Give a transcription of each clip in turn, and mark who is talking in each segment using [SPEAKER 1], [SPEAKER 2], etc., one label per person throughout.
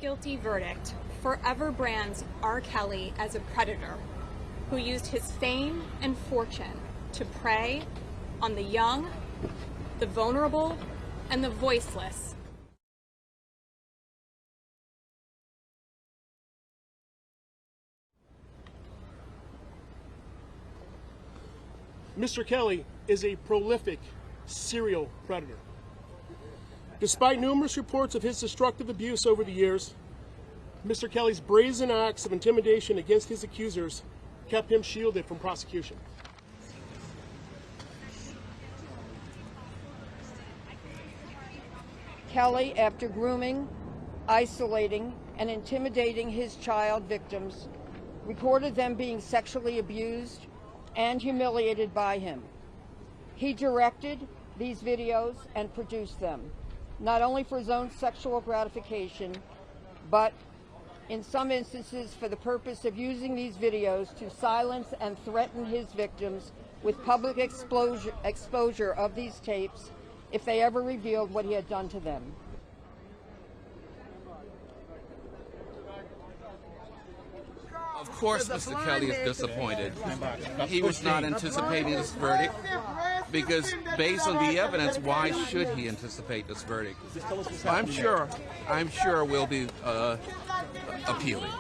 [SPEAKER 1] guilty verdict forever brands R. Kelly as a predator who used his fame and fortune to prey on the young, the vulnerable, and the voiceless.
[SPEAKER 2] Mr. Kelly is a prolific serial predator. Despite numerous reports of his destructive abuse over the years, Mr. Kelly's brazen acts of intimidation against his accusers kept him shielded from prosecution.
[SPEAKER 3] Kelly, after grooming, isolating, and intimidating his child victims, recorded them being sexually abused and humiliated by him. He directed these videos and produced them, not only for his own sexual gratification, but in some instances for the purpose of using these videos to silence and threaten his victims with public exposure of these tapes if they ever revealed what he had done to them.
[SPEAKER 4] Of course, Mr. Kelly is disappointed. He was not anticipating this verdict because, based on the evidence, why should he anticipate this verdict? I'm sure we'll be appealing.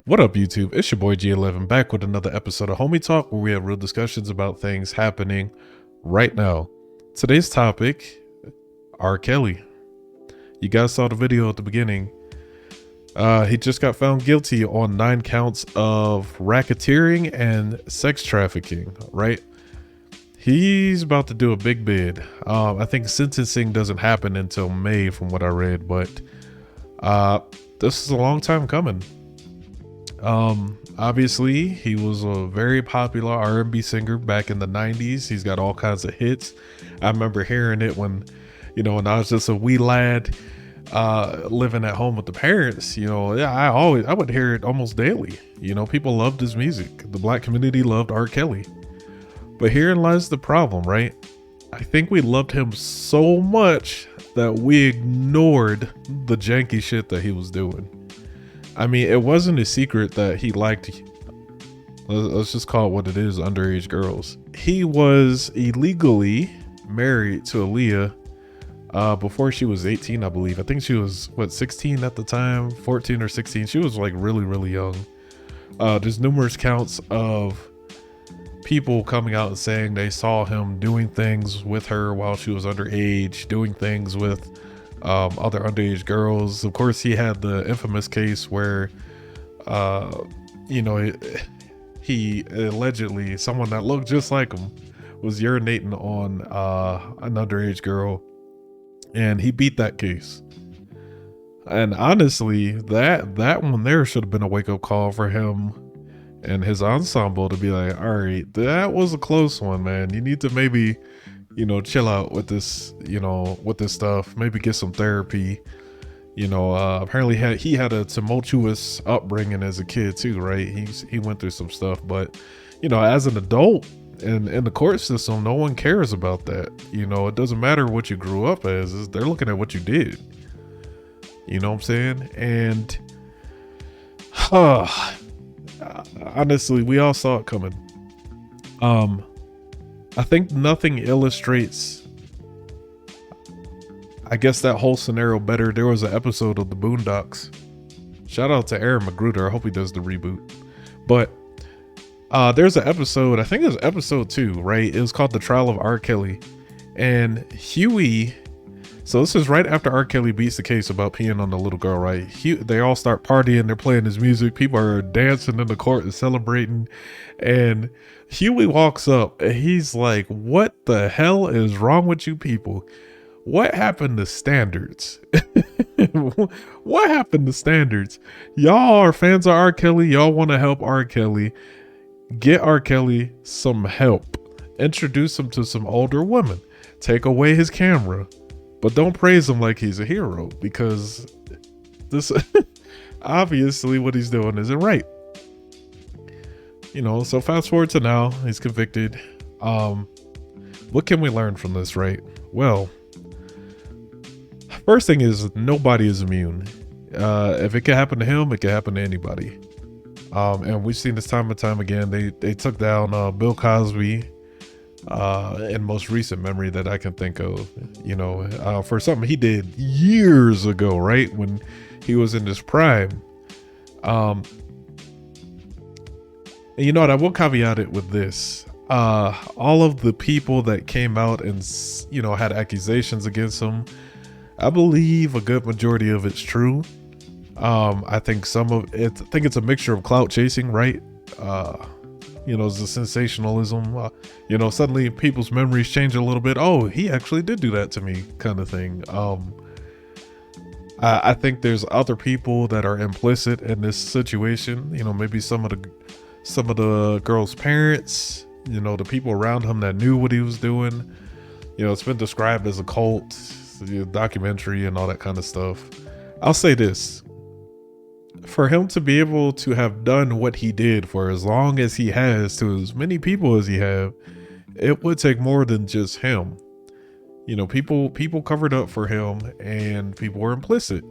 [SPEAKER 5] What up, YouTube? It's your boy G11 back with another episode of Homie Talk, where we have real discussions about things happening right now. Today's topic, R. Kelly. You guys saw the video at the beginning. He just got found guilty on 9 counts of racketeering and sex trafficking, right? He's about to do a big bid. I think sentencing doesn't happen until May from what I read, but this is a long time coming. Obviously he was a very popular R&B singer back in the 90s. He's got all kinds of hits. I remember hearing it when I was just a wee lad, living at home with the parents. I would hear it almost daily. People loved his music. The black community loved R. Kelly. But herein lies the problem, right? I think we loved him so much that we ignored the janky shit that he was doing. I mean, it wasn't a secret that he liked, let's just call it what it is, underage girls. He was illegally married to Aaliyah before she was 18, I believe. I think she was, 16 at the time, 14 or 16. She was like really, really young. There's numerous counts of people coming out and saying they saw him doing things with her while she was underage, doing things with other underage girls. Of course, he had the infamous case where he allegedly, someone that looked just like him was urinating on an underage girl, and he beat that case. And honestly, that one there should have been a wake-up call for him and his ensemble to be like, all right, that was a close one, man. You need to maybe chill out with this, with this stuff. Maybe get some therapy. Apparently he had a tumultuous upbringing as a kid too, right? He went through some stuff, but as an adult in the court system, no one cares about that. It doesn't matter what you grew up as. They're looking at what you did. You know what I'm saying? And honestly, we all saw it coming. I think nothing illustrates, I guess, that whole scenario better. There was an episode of the Boondocks. Shout out to Aaron Magruder. I hope he does the reboot. But there's an episode, I think it was episode 2, right? It was called The Trial of R. Kelly. And Huey, so this is right after R. Kelly beats the case about peeing on the little girl, right? They all start partying. They're playing his music. People are dancing in the court and celebrating. And Huey walks up and he's like, what the hell is wrong with you people? What happened to standards? What happened to standards? Y'all are fans of R. Kelly. Y'all want to help R. Kelly. Get R. Kelly some help. Introduce him to some older women. Take away his camera. but don't praise him like he's a hero, because this obviously what he's doing isn't right. You know, so fast forward to now, he's convicted. What can we learn from this, right? Well, first thing is, nobody is immune. If it can happen to him, it can happen to anybody. And we've seen this time and time again. They took down Bill Cosby in most recent memory that I can think of, you know, for something he did years ago, right? When he was in his prime. And you know what? I will caveat it with this. All of the people that came out and, you know, had accusations against him, I believe a good majority of it's true. I think some of it, I think it's a mixture of clout chasing, right? You know, it's the sensationalism, you know, suddenly people's memories change a little bit. Oh, he actually did do that to me, kind of thing. I think there's other people that are implicit in this situation. You know, maybe some of the girl's parents, you know, the people around him that knew what he was doing. You know, it's been described as a cult, documentary and all that kind of stuff. I'll say this. For him to be able to have done what he did for as long as he has to as many people as he have, it would take more than just him. You know, people covered up for him and people were implicit.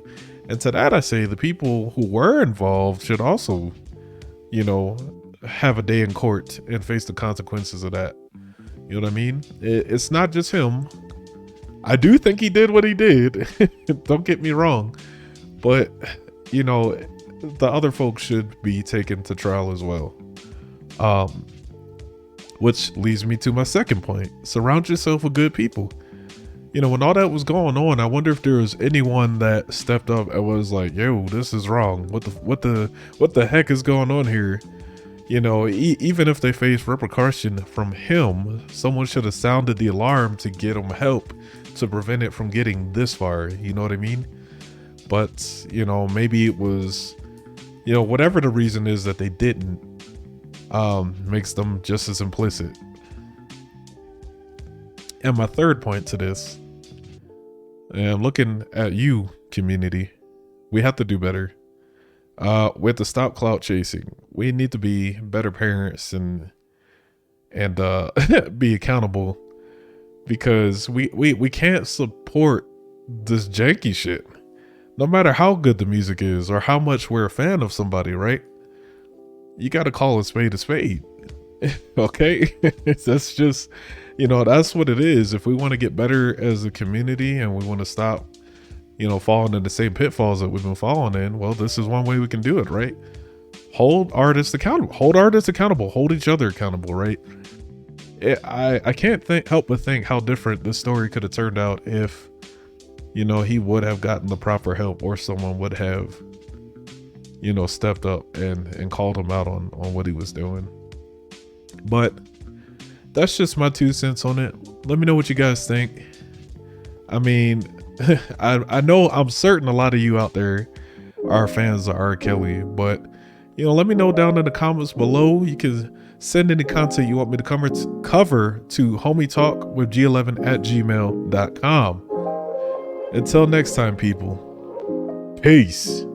[SPEAKER 5] And to that I say, the people who were involved should also, you know, have a day in court and face the consequences of that. You know what I mean? It's not just him. I do think he did what he did. Don't get me wrong. But, you know, the other folks should be taken to trial as well. Which leads me to my second point. Surround yourself with good people. You know, when all that was going on, I wonder if there was anyone that stepped up and was like, yo, this is wrong. What the heck is going on here? You know, even if they face repercussion from him, someone should have sounded the alarm to get him help to prevent it from getting this far. You know what I mean? But, you know, maybe it was, you know, whatever the reason is that they didn't, makes them just as implicit. And my third point to this, and I'm looking at you, community, we have to do better. We have to stop clout chasing. We need to be better parents and be accountable, because we can't support this janky shit. No matter how good the music is or how much we're a fan of somebody, right? You got to call a spade a spade. Okay? That's just, you know, that's what it is. If we want to get better as a community and we want to stop, you know, falling in the same pitfalls that we've been falling in, well, this is one way we can do it, right? Hold artists accountable. Hold each other accountable, right? I can't help but think how different this story could have turned out if, you know, he would have gotten the proper help, or someone would have, you know, stepped up and called him out on what he was doing. But that's just my 2 cents on it. Let me know what you guys think. I mean, I know, I'm certain a lot of you out there are fans of R. Kelly, but, you know, let me know down in the comments below. You can send any content you want me to cover to homietalkwithg11@gmail.com. Until next time, people. Peace.